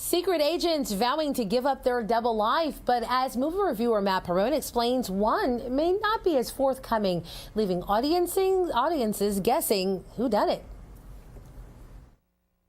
Secret agents vowing to give up their double life, but as movie reviewer Matt Perrone explains, one may not be as forthcoming, leaving audiences guessing who done it.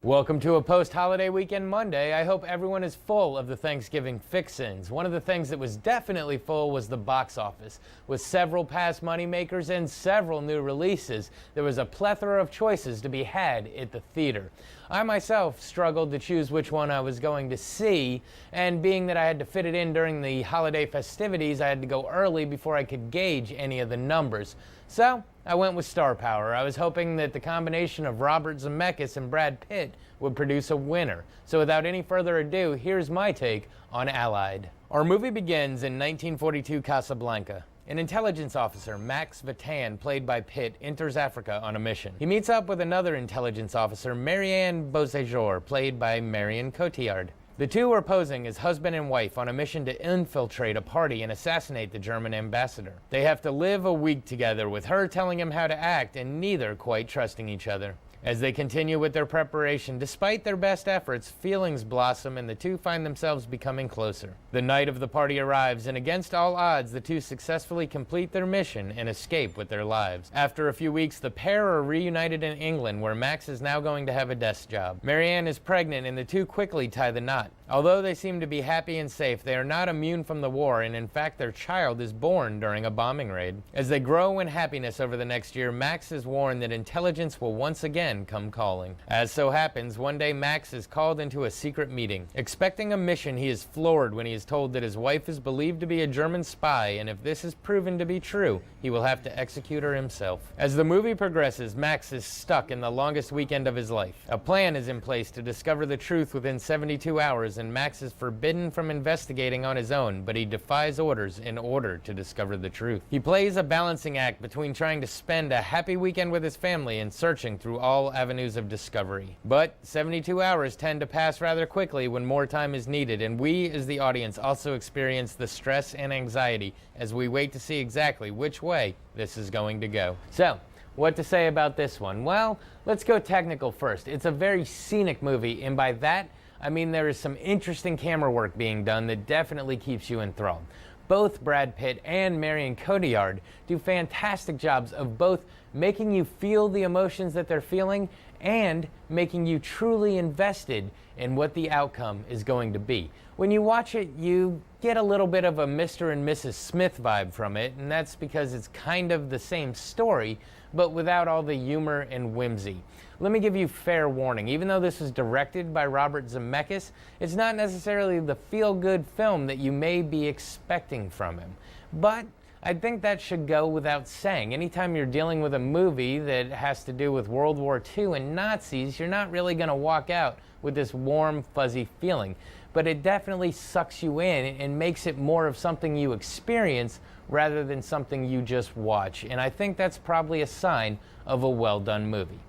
Welcome to a post-holiday weekend Monday. I hope everyone is full of the Thanksgiving fix-ins. One of the things that was definitely full was the box office. With several past moneymakers and several new releases, there was a plethora of choices to be had at the theater. I myself struggled to choose which one I was going to see, and being that I had to fit it in during the holiday festivities, I had to go early before I could gauge any of the numbers. So I went with Star Power. I was hoping that the combination of Robert Zemeckis and Brad Pitt would produce a winner. So without any further ado, here's my take on Allied. Our movie begins in 1942 Casablanca. An intelligence officer, Max Vatan, played by Pitt, enters Africa on a mission. He meets up with another intelligence officer, Marianne Beauséjour, played by Marion Cotillard. The two are posing as husband and wife on a mission to infiltrate a party and assassinate the German ambassador. They have to live a week together, with her telling him how to act and neither quite trusting each other. As they continue with their preparation, despite their best efforts, feelings blossom and the two find themselves becoming closer. The night of the party arrives, and against all odds, the two successfully complete their mission and escape with their lives. After a few weeks, the pair are reunited in England, where Max is now going to have a desk job. Marianne is pregnant, and the two quickly tie the knot. Although they seem to be happy and safe, they are not immune from the war, and in fact their child is born during a bombing raid. As they grow in happiness over the next year, Max is warned that intelligence will once again come calling. As so happens, one day Max is called into a secret meeting. Expecting a mission, he is floored when he is told that his wife is believed to be a German spy, and if this is proven to be true, he will have to execute her himself. As the movie progresses, Max is stuck in the longest weekend of his life. A plan is in place to discover the truth within 72 hours, and Max is forbidden from investigating on his own, but he defies orders in order to discover the truth. He plays a balancing act between trying to spend a happy weekend with his family and searching through all avenues of discovery. But 72 hours tend to pass rather quickly when more time is needed, and we as the audience also experience the stress and anxiety as we wait to see exactly which way this is going to go. So, what to say about this one? Well, let's go technical first. It's a very scenic movie, and by that, I mean there is some interesting camera work being done that definitely keeps you enthralled. Both Brad Pitt and Marion Cotillard do fantastic jobs of both making you feel the emotions that they're feeling and making you truly invested in what the outcome is going to be. When you watch it, you get a little bit of a Mr. and Mrs. Smith vibe from it, and that's because it's kind of the same story, but without all the humor and whimsy. Let me give you fair warning. Even though this was directed by Robert Zemeckis, it's not necessarily the feel-good film that you may be expecting from him. But I think that should go without saying. Anytime you're dealing with a movie that has to do with World War II and Nazis, you're not really going to walk out with this warm, fuzzy feeling. But it definitely sucks you in and makes it more of something you experience rather than something you just watch. And I think that's probably a sign of a well-done movie.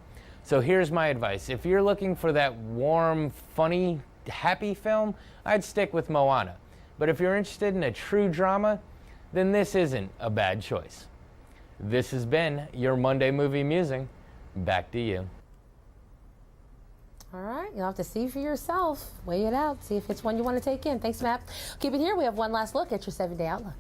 So here's my advice. If you're looking for that warm, funny, happy film, I'd stick with Moana. But if you're interested in a true drama, then this isn't a bad choice. This has been your Monday Movie Musing. Back to you. All right, you'll have to see for yourself. Weigh it out. See if it's one you want to take in. Thanks, Matt. Keep it here. We have one last look at your 7-day outlook.